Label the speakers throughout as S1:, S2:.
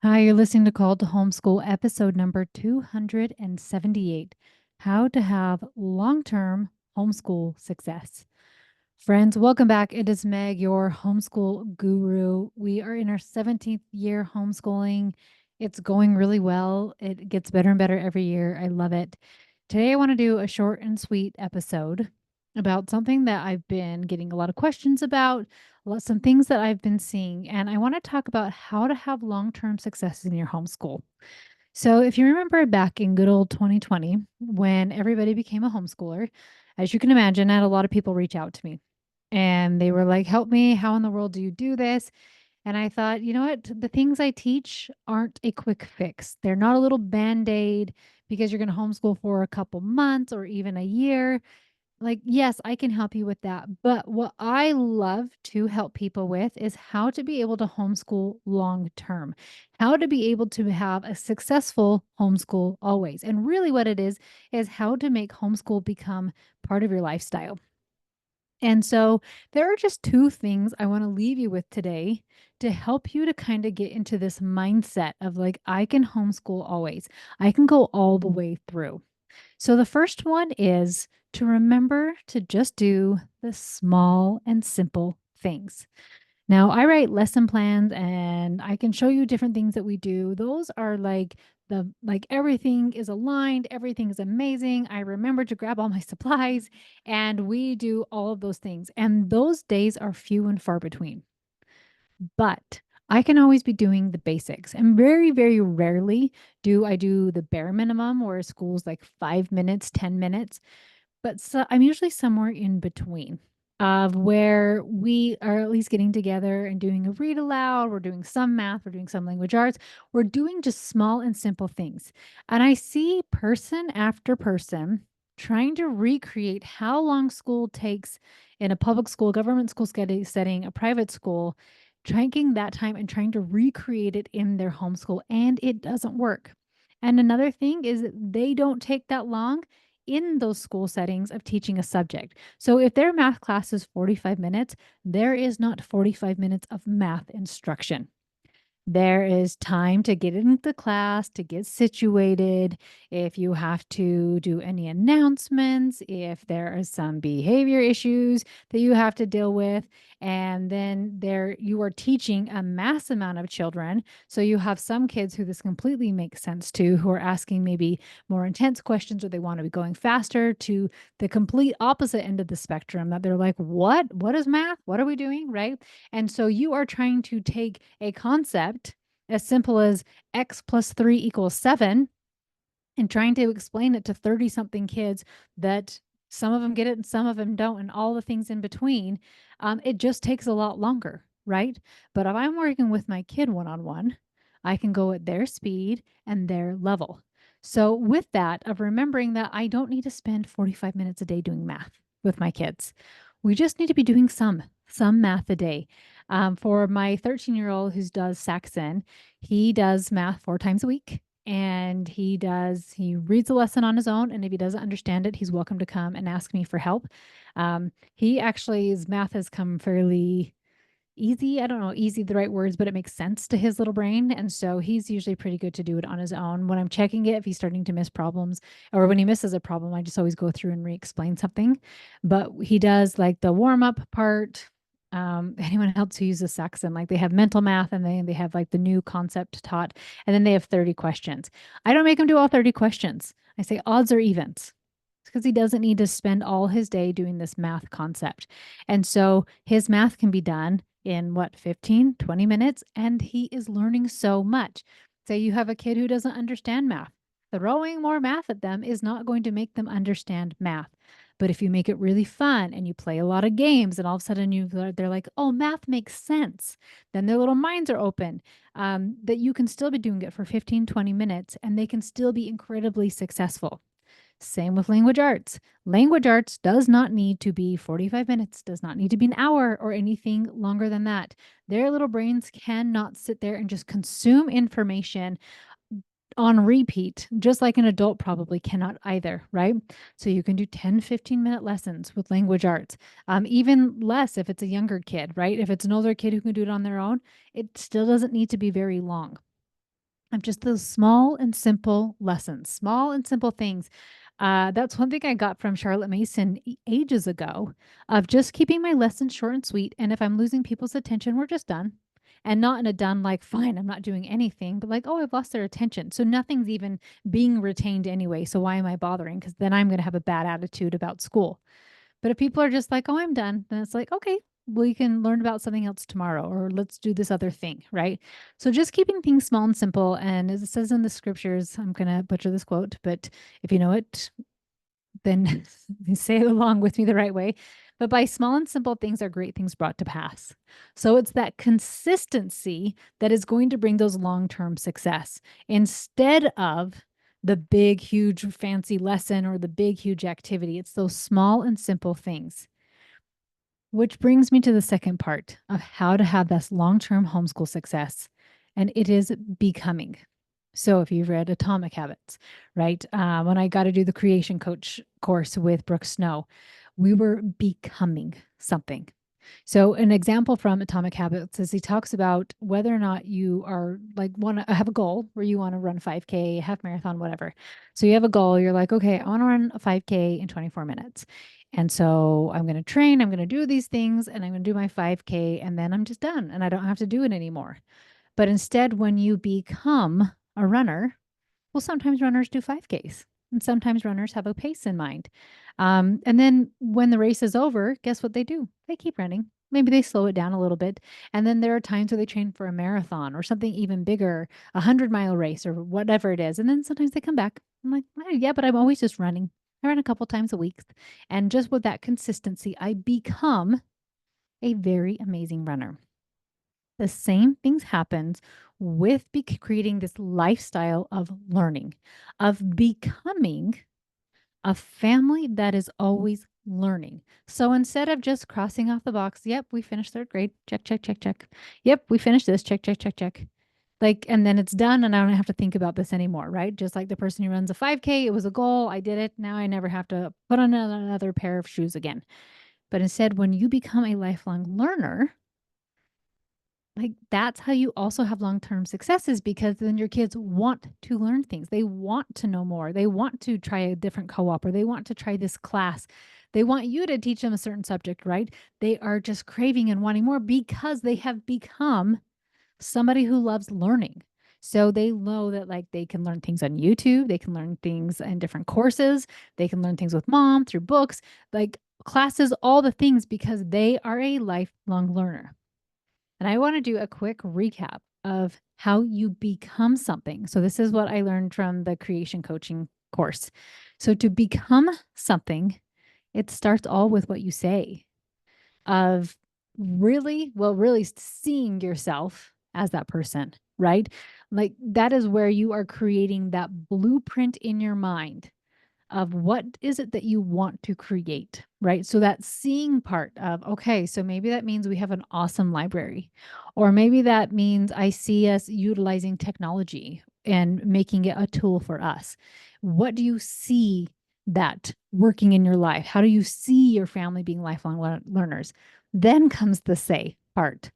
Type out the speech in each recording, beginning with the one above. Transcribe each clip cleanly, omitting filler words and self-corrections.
S1: Hi, you're listening to Call to Homeschool, episode number 278, How to Have Long-Term Homeschool Success. Friends, welcome back. It is Meg, your homeschool guru. We are in our 17th year homeschooling. It's going really well. It gets better and better every year. I love it. Today, I want to do a short and sweet episode about something that I've been getting a lot of questions about, some things that I've been seeing, and I want to talk about how to have long term success in your homeschool. So, if you remember back in good old 2020, when everybody became a homeschooler, as you can imagine, I had a lot of people reach out to me and they were like, help me. How in the world do you do this? And I thought, you know what? The things I teach aren't a quick fix. They're not a little band aid because you're going to homeschool for a couple months or even a year. Like, yes, I can help you with that. But what I love to help people with is how to be able to homeschool long term, how to be able to have a successful homeschool always. And really, what it is how to make homeschool become part of your lifestyle. And so there are just two things I want to leave you with today to help you to kind of get into this mindset of like, I can homeschool always, I can go all the way through. So the first one is to remember to just do the small and simple things. Now, I write lesson plans and I can show you different things that we do. Those are like everything is aligned, everything is amazing. I remember to grab all my supplies and we do all of those things. And those days are few and far between. But I can always be doing the basics. And very, very rarely do I do the bare minimum where school's like 5 minutes, 10 minutes. But so I'm usually somewhere in between of where we are at least getting together and doing a read aloud. We're doing some math, we're doing some language arts, we're doing just small and simple things. And I see person after person trying to recreate how long school takes in a public school, government school setting, a private school, taking that time and trying to recreate it in their homeschool, and it doesn't work. And another thing is that they don't take that long in those school settings of teaching a subject. So if their math class is 45 minutes, there is not 45 minutes of math instruction. There is time to get into class, to get situated. If you have to do any announcements, if there are some behavior issues that you have to deal with, and then there you are teaching a mass amount of children. So you have some kids who this completely makes sense to, who are asking maybe more intense questions or they want to be going faster, to the complete opposite end of the spectrum that they're like, what? What is math? What are we doing? Right. And so you are trying to take a concept as simple as x plus 3 equals 7 and trying to explain it to 30 something kids that some of them get it and some of them don't, and all the things in between. It just takes a lot longer, right? But if I'm working with my kid one on one, I can go at their speed and their level. So, with that, of remembering that I don't need to spend 45 minutes a day doing math with my kids, we just need to be doing some math a day. For my 13-year-old who does Saxon, he does math 4 times a week and he reads a lesson on his own, and if he doesn't understand it, he's welcome to come and ask me for help. He actually, his math has come fairly easy. I don't know, easy the right words, but it makes sense to his little brain, and so he's usually pretty good to do it on his own. When I'm checking it, if he's starting to miss problems or when he misses a problem, I just always go through and re-explain something. But he does like the warm-up part. Anyone else who uses Saxon, like they have mental math and they have like the new concept taught, and then they have 30 questions. I don't make him do all 30 questions. I say odds or evens because he doesn't need to spend all his day doing this math concept. And so his math can be done in what, 15, 20 minutes, and he is learning so much. Say you have a kid who doesn't understand math. Throwing more math at them is not going to make them understand math. But if you make it really fun and you play a lot of games and all of a sudden they're like, oh, math makes sense, then their little minds are open, that you can still be doing it for 15, 20 minutes and they can still be incredibly successful. Same with language arts. Language arts does not need to be 45 minutes, does not need to be an hour or anything longer than that. Their little brains cannot sit there and just consume information on repeat, just like an adult probably cannot either, right? So you can do 10, 15-minute lessons with language arts, even less if it's a younger kid, right? If it's an older kid who can do it on their own, it still doesn't need to be very long. of just those small and simple lessons, small and simple things. That's one thing I got from Charlotte Mason ages ago of just keeping my lessons short and sweet. And if I'm losing people's attention, we're just done. And not in a done like, fine, I'm not doing anything, but like, oh, I've lost their attention. So nothing's even being retained anyway. So why am I bothering? Because then I'm going to have a bad attitude about school. But if people are just like, oh, I'm done, then it's like, okay, we can learn about something else tomorrow, or let's do this other thing, right? So just keeping things small and simple. And as it says in the scriptures, I'm going to butcher this quote, but if you know it, then say it along with me the right way. But by small and simple things are great things brought to pass. So it's that consistency that is going to bring those long term success instead of the big, huge, fancy lesson or the big, huge activity. It's those small and simple things. Which brings me to the second part of how to have this long term homeschool success, and it is becoming. So, if you've read Atomic Habits, right? When I got to do the creation coach course with Brooke Snow, we were becoming something. So, an example from Atomic Habits is he talks about whether or not you are like want to have a goal where you want to run 5K, half marathon, whatever. So, you have a goal, you're like, okay, I want to run a 5K in 24 minutes. And so I'm going to train, I'm going to do these things, and I'm going to do my 5K, and then I'm just done and I don't have to do it anymore. But instead, when you become a runner, well, sometimes runners do 5Ks and sometimes runners have a pace in mind. And then when the race is over, guess what they do? They keep running. Maybe they slow it down a little bit. And then there are times where they train for a marathon or something even bigger, 100-mile race or whatever it is. And then sometimes they come back. I'm like, "Oh, yeah, but I'm always just running. I run a couple times a week. And just with that consistency, I become a very amazing runner. The same things happens with creating this lifestyle of learning, of becoming a family that is always learning. So instead of just crossing off the box, yep, we finished third grade, check, check, check, check. Yep, we finished this, check, check, check, check. Like, and then it's done and I don't have to think about this anymore, right? Just like the person who runs a 5K, it was a goal, I did it. Now I never have to put on another pair of shoes again. But instead, when you become a lifelong learner, like that's how you also have long-term successes because then your kids want to learn things. They want to know more. They want to try a different co-op or they want to try this class. They want you to teach them a certain subject, right? They are just craving and wanting more because they have become somebody who loves learning. So they know that like they can learn things on YouTube, they can learn things in different courses, they can learn things with mom through books, like classes, all the things because they are a lifelong learner. And I want to do a quick recap of how you become something. So, this is what I learned from the creation coaching course. So, to become something, it starts all with what you say, of really seeing yourself as that person, right? Like, that is where you are creating that blueprint in your mind of what is it that you want to create, right? So that seeing part of, okay, so maybe that means we have an awesome library, or maybe that means I see us utilizing technology and making it a tool for us. What do you see that working in your life? How do you see your family being lifelong learners? Then comes the say part.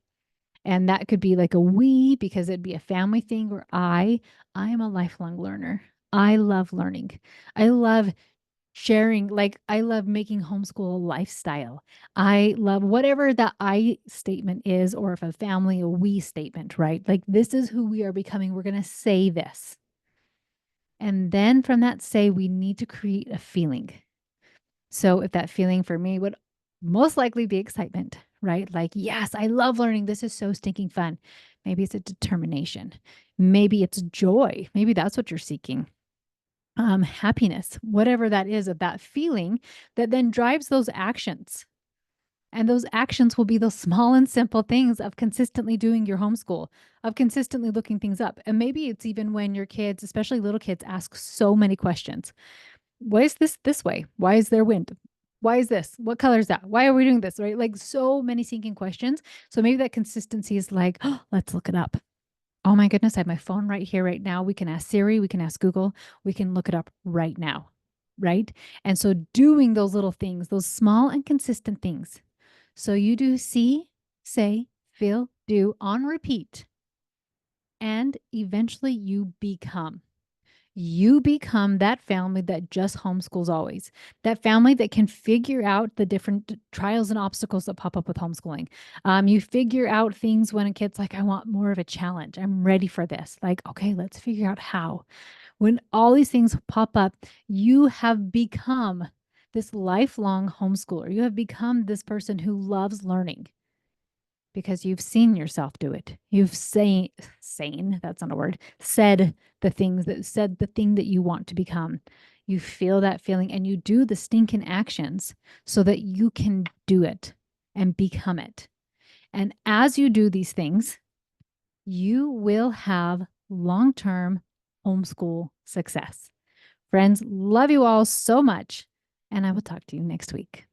S1: And that could be like a we, because it'd be a family thing, or I am a lifelong learner. I love learning. I love sharing, like I love making homeschool a lifestyle. I love whatever the I statement is, or if a family, a we statement, right? Like this is who we are becoming. We're going to say this. And then from that say, we need to create a feeling. So if that feeling for me would most likely be excitement, right? Like, yes, I love learning. This is so stinking fun. Maybe it's a determination. Maybe it's joy. Maybe that's what you're seeking. Happiness, whatever that is, of that feeling that then drives those actions. And those actions will be those small and simple things of consistently doing your homeschool, of consistently looking things up. And maybe it's even when your kids, especially little kids, ask so many questions. Why is this way? Why is there wind? Why is this? What color is that? Why are we doing this? Right? Like so many sinking questions. So maybe that consistency is like, oh, let's look it up. Oh my goodness, I have my phone right here, right now. We can ask Siri, we can ask Google, we can look it up right now. Right. And so doing those little things, those small and consistent things. So you do see, say, feel, do on repeat. and eventually you become. You become that family that just homeschools always, that family that can figure out the different trials and obstacles that pop up with homeschooling. You figure out things when a kid's like, I want more of a challenge. I'm ready for this. Like, okay, let's figure out how. When all these things pop up, you have become this lifelong homeschooler. You have become this person who loves learning because you've seen yourself do it. You've sane, that's not a word, said the thing that you want to become. You feel that feeling and you do the stinking actions so that you can do it and become it. And as you do these things, you will have long-term homeschool success. Friends, love you all so much, and I will talk to you next week.